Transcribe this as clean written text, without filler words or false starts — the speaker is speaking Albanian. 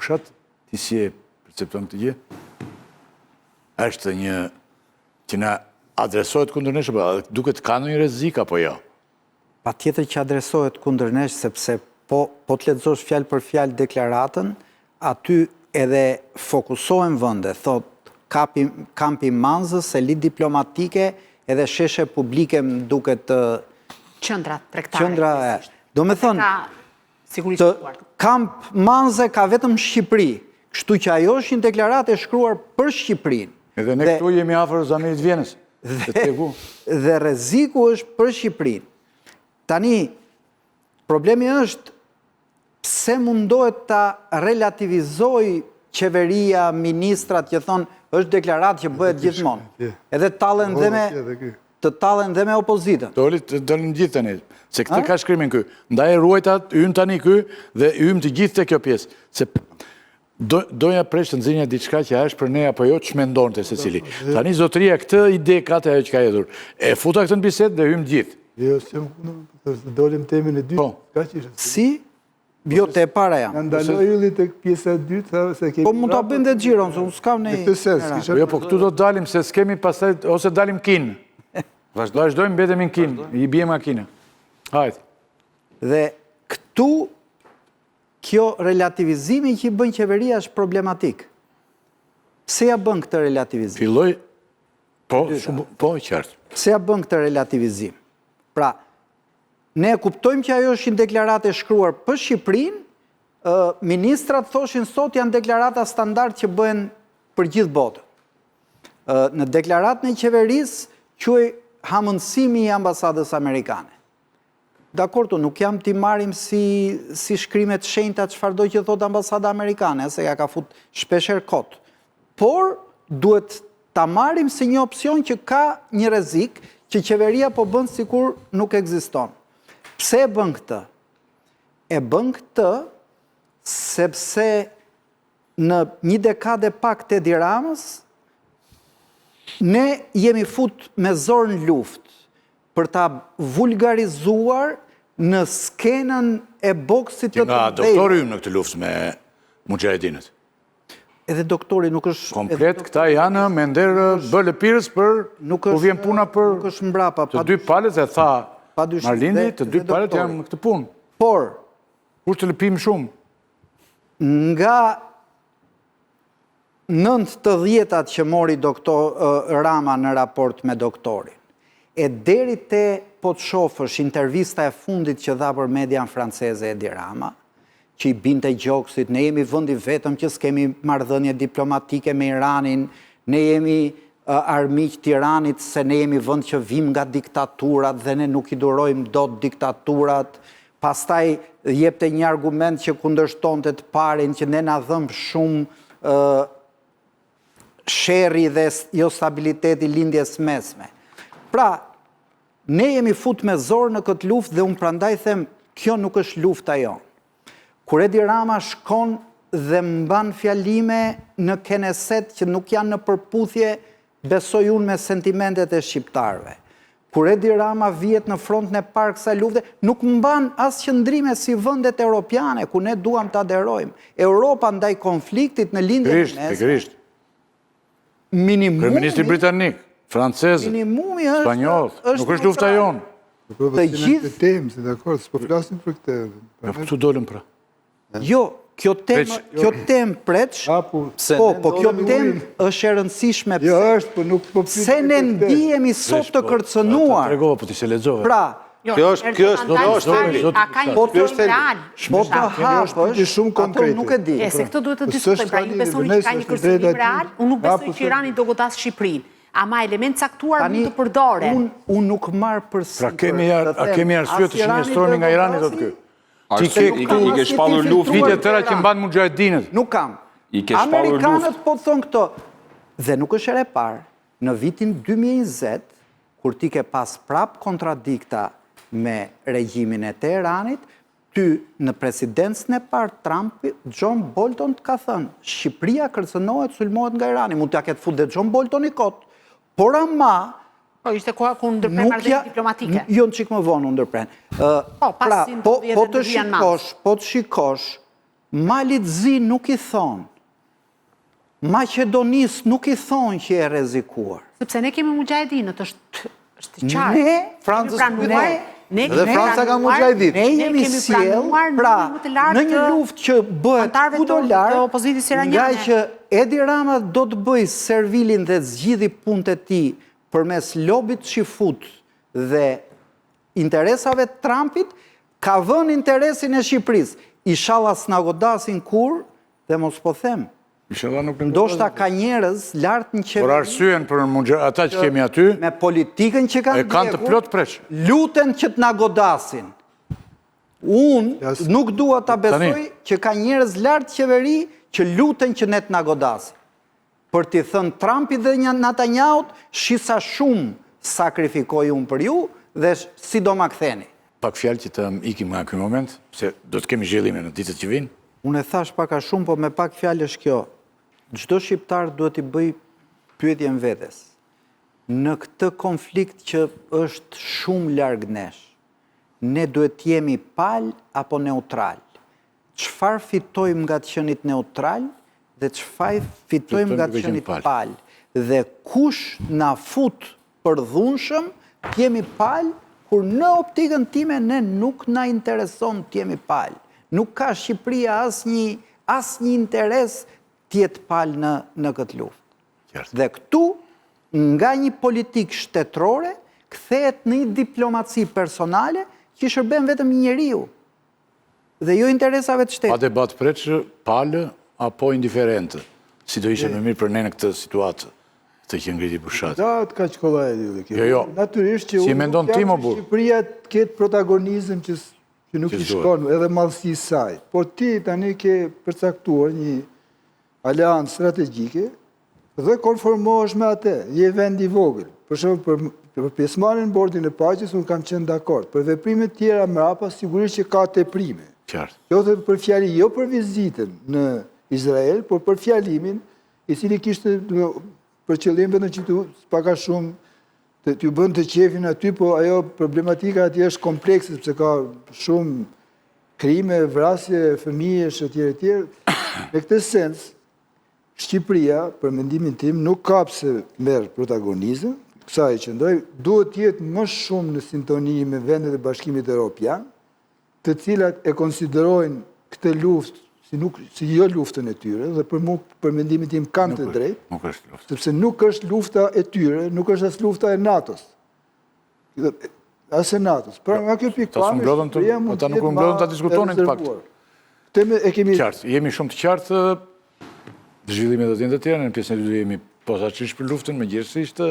fushat, ti si e percepton këtë gjë? Është një që na adresohet kundër nesh, duket ka ndonjë rrezik apo jo? Patjetër që adresohet kundër nesh, sepse po të lexosh fjalë për fjalë deklaratën, aty edhe fokusohen vende, thot kampi Manzës, elit diplomatike edhe sheshe publike më duket qendra tregtare. Do me thënë, kamp Manzë ka vetëm Shqipëri, kështu që ajo është një deklaratë e shkruar për Shqipërinë. Edhe ne këtu jemi afër Zamerit Vjenës. Dhe rreziku është për Shqipërinë. Tani, problemi është pse mundohet ta relativizoj qeveria, ministrat që thonë është deklaratë që bëhet gjithmonë. Edhe të tallen dhe me opozitën. Të dalin gjithë tani, se këtë ka shkrimin ky. Ndaj ruajtat ynë tani ky dhe ymë të gjithë të kjo pjesë. Se doja presh të nxjerrja diçka që është për ne apo jo, ç'mendonte secili. Tani zotëria këtë ide ka të ajo që ka hedhur. E futa këtë në bisedë dhe hymë gjithë. Jo, se dolim temin e dytë. Si? Jo, te para jam. Në ndaloj ylli të pjesa e dytë, se kemi... Po mund të bëjmë dhe gjiron, se unë s'kam ne... Jo, po këtu do të dalim, se s'kemi pasaj, ose dalim kinë. Vazhdojmë mbetemi në kinë, i bje makina. Hajtë. Dhe këtu, kjo relativizimi që i bën qeveria është problematik. Pse ja bën këtë relativizim? Filloj, po, qartë. Pse ja bën këtë relativizim? Pra, ne kuptojmë që ajo është një deklaratë e shkruar për Shqipërinë, ministrat thoshin sot janë deklarata standard që bëhen për gjithë botën. Në deklaratën e qeverisë quaj hamëndësimi i ambasadës amerikane. Dakortu, nuk jam t'i marim si shkrimet shenjta çfarëdo që thot ambasada amerikane, se ja ka fut shpesher kot. Por, duhet ta marim si një opsion që ka një rrezik që qeveria po bën sikur nuk ekziston. Pse e bën këtë? E bën këtë sepse në një dekade pak të Edi Ramës, ne jemi fut me zorë në luftë për ta vulgarizuar në skenën e boksit të të nga doktori në këtë luftë me mujahedinët. Edhe doktori nuk është... Komplet, këta janë me nderë bëllë pirës për ku vjen puna për të dy palët, e tha Marlindi, të dy palët janë në këtë punë. Por, kur të lëpim shumë? Nga 9-10 që mori Rama në raport me doktorin, e deri te po të shofësh intervista e fundit që dha për median franceze Edi Rama, që i binte gjoksit, ne jemi vëndi vetëm që s'kemi marrëdhënie diplomatike me Iranin, ne jemi armiq të Iranit se ne jemi vënd që vim nga diktaturat dhe ne nuk i durojmë dot diktaturat, pastaj jepte një argument që kundërshtonte të parin që ne na dhëm shumë sherri dhe jo stabiliteti lindjes mesme. Pra, ne jemi fut me zorë në këtë luftë dhe unë prandaj them, kjo nuk është lufta jonë. Kur Edi Rama shkon dhe mban fjalime në Keneset që nuk janë në përputhje, besoj unë me sentimentet e shqiptarëve. Kur Edi Rama vihet në frontën e parë kësaj lufte, nuk mban as qëndrime si vendet europiane ku ne duam të aderojmë. Europa ndaj konfliktit në lindjen e mesme. Kryeministri britanik, francez, spanjoll, nuk është lufta jonë. Të gjithë temë, si dakord, s'po flasim për këtë. Këtu dolëm pra. Jo, kjo temë preç, po kjo temë është e rëndësishme se ne ndihemi sot të kërcënuar. Ta tregova, po ti se lexove. Pra, kjo është a ka një problem real. Po të hapësh, ato nuk e di. Se këtë duhet të diskutojmë, pra ju besoni që ka një kërcënim real, unë nuk besoj që Irani do godas Shqipërinë. Ama element caktuar mund të përdore. Unë nuk marr përsipër. Pra kemi arsye të shënjestroni nga Irani do të ky. I ke shpallur luftë vite tëra që mban mujahedinët. Nuk kam. I ke shpallur luftë. Amerikanët po thonë këto. Dhe nuk është e parë. Në vitin 2020, kur ti ke pas prap kontradikta me regjimin e Teheranit, ty në presidencën e parë Trump, John Bolton të ka thënë, Shqipëria kërcënohet, sulmohet nga Irani. Mund t'ja ketë fut dhe John Bolton i kot. Por ama... Po, ishte koha ku ndërpren marrëdhënie diplomatike. Jo, në qikë më vonë ndërpren. Po të shikosh Malit Zi nuk i thonë, Maqedonis nuk i thonë që e rrezikuar. Sepse ne kemi mujahedinët, është i qartë. Ne, Francës dhe Franca ka mujahedin. Ne jemi sjell, pra, në një luftë që bëhet kudo lart, nga që Edi Rama do të bëj servilin dhe zgjidhi punët e tij përmes lobit shifut dhe interesave të Trumpit, ka vënë interesin e Shqipërisë. Inshallah s'na godasin kur, dhe mos po them. Ndoshta ka njerëz lart në qeveri. Por arsyen për ata që kemi aty, me politikën që kanë kanë të plot preç. Luten që të na godasin. Unë nuk dua ta besoj që ka njerëz lart qeveri që luten që ne të na godasin. Për t'i thënë Trumpit dhe Netanyahu, shisa shumë sakrifikoj unë për ju dhe si do ma ktheni. Pak fjalë që të ikim nga ky moment, se do të kemi zhjellime në ditët që vinë. Unë e thash pak a shumë, po me pak fjalë është kjo. Çdo shqiptar duhet i bëj pyetjen vetes. Në këtë konflikt që është shumë larg nesh, ne duhet jemi pal apo neutral? Çfarë fitojmë nga të qenit neutral dhe çfarë fitojmë nga të qenit pal? Dhe kush na fut për dhunshëm, të jemi pal, kur në optikën time ne nuk na intereson të jemi pal. Nuk ka Shqipëria asnjë interes tjetë pal në këtë luftë. Dhe këtu, nga një politikë shtetërore, kthehet në një diplomaci personale që shërben vetëm një njeriu dhe jo interesave të shtetit. Pa debat preç palë apo indiferente, si do ishe më mirë për ne në këtë situatë të që ngriti Bushati. Da, të ka qkolla e dy. Jo. Natyrisht që si mendon ti më burr? Shqipëria të ketë protagonizëm që nuk i shkon, edhe madhësisë saj. Por ti tani ke përcaktuar një aleancë strategjike dhe konformohesh me atë, je vend i vogël. Për shembull, për pjesëmarrjen në bordin e paqes unë kam qenë dakord. Për veprimet tjera mrapa sigurisht që ka teprime. Qartë. Qoftë për fjali, jo për vizitën në Izrael, por për fjalimin, i cili kishte për qëllim vetëm që pak a shumë t'ju bën të qefin aty, po ajo problematika aty është komplekse, sepse ka shumë krime, vrasje, fëmijësh etj etj. Në këtë sens, Shqipëria, për mendimin tim, nuk ka pse merr protagonizëm, kësaj qëndroj, duhet të jetë më shumë në sintoni me vendet e Bashkimit Evropian, të cilat e konsiderojnë këtë luftë si jo luftën e tyre, dhe për mendimin tim kanë të drejtë, sepse nuk është lufta e tyre, nuk është as lufta e NATO-s. As e NATO-s. Pra nga kjo pikë ata nuk mblodhen ta diskutonin të fakt. Qartë, jemi shumë të qartë, zhvillime do të jenë të tjera, në pjesën e dytë jemi posaçërisht për luftën, megjithësisht